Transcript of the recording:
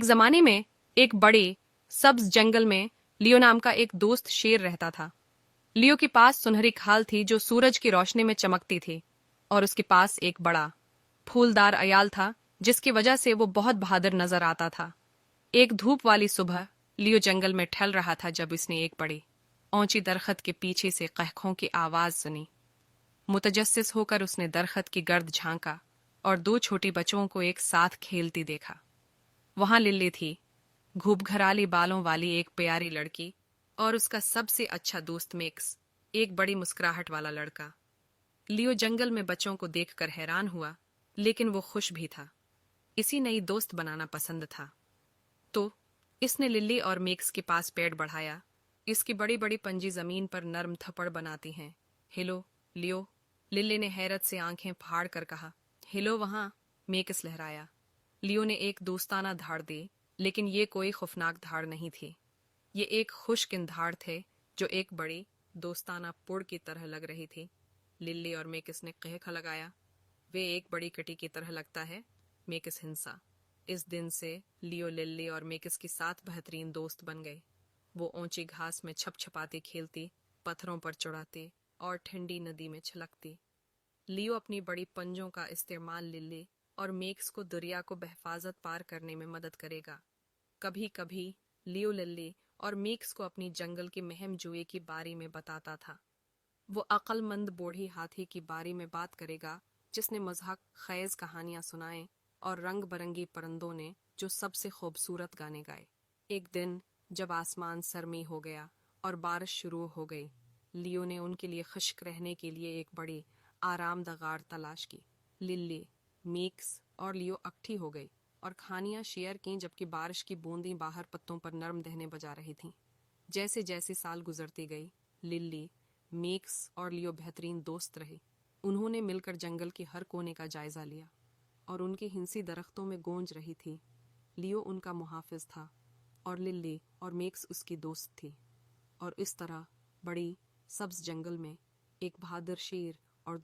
जमाने में एक बड़े सब्ज जंगल में लियो नाम का एक दोस्त शेर रहता था। लियो के पास सुनहरी खाल थी जो सूरज की रोशनी में चमकती थी, और उसके पास एक बड़ा फूलदार अयाल था जिसकी वजह से वो बहुत बहादुर नजर आता था। एक धूप वाली सुबह लियो जंगल में टहल रहा था जब उसने एक बड़ी ऊंची दरख्त के पीछे से कहकों की आवाज सुनी। मुतजस्सिस होकर उसने दरख्त की गर्द झांका और दो छोटी बच्चों को एक साथ खेलती देखा। वहां लिल्ली थी, घूपघराली बालों वाली एक प्यारी लड़की, और उसका सबसे अच्छा दोस्त मिक्स, एक बड़ी मुस्कुराहट वाला लड़का। लियो जंगल में बच्चों को देखकर हैरान हुआ, लेकिन वो खुश भी था। इसी नई दोस्त बनाना पसंद था। तो इसने लिल्ली और मिक्स के पास पेड़ बढ़ाया। इसकी बड़ी बड़ी पंजी जमीन पर नर्म थप्पड़ बनाती हैं। हिलो लियो, लिल्ली ने हैरत से आंखें फाड़ कर कहा। हिलो वहां, मेकस लहराया। लियो ने एक दोस्ताना धाड़ दी, लेकिन ये कोई खौफनाक धाड़ नहीं थी। ये एक खुशकिन धाड़ थे जो एक बड़ी दोस्ताना पुड़ की तरह लग रही थी। लिल्ली और मेकस ने कहका लगाया। वे एक बड़ी कटी की तरह लगता है, मेकस हिंसा। इस दिन से लियो लिल्ली और मेकस की 7 बेहतरीन दोस्त बन गए। वो ऊंची घास में छप छपाती खेलती, पत्थरों पर चढ़ाती और ठंडी नदी में छलकती। लियो अपनी बड़ी पंजों का इस्तेमाल लिल्ली और मेक्स को दरिया को बहफाजत पार करने में मदद करेगा। कभी कभी लियो लिल्ली और मेक्स को अपनी जंगल की महम जुए की बारी में बताता था। वो अक्लमंद बूढ़ी हाथी की बारी में बात करेगा जिसने मज़ाक खेज कहानियां सुनाए और रंग बरंगी परिंदों ने जो सबसे खूबसूरत गाने गाए। एक दिन जब आसमान सरमी हो गया और बारिश शुरू हो गई, लियो ने उनके लिए खुश्क रहने के लिए एक बड़ी आरामदह गार तलाश की। लिल्ली, मीक्स और लियो अकठी हो गई और कहानियां शेयर की जबकि बारिश की बूंदें बाहर पत्तों पर नरम दहने बजा रही थीं। जैसे जैसे साल गुजरती गई, लिल्ली, मीक्स और लियो बेहतरीन दोस्त रहे। उन्होंने मिलकर जंगल के हर कोने का जायजा लिया और उनकी हिंसी दरख्तों में गूंज रही थी। लियो उनका मुहाफिज था और लिल्ली और मेक्स उसकी दोस्त थी। और इस तरह बड़ी सब्ज जंगल में एक बहादुर शेर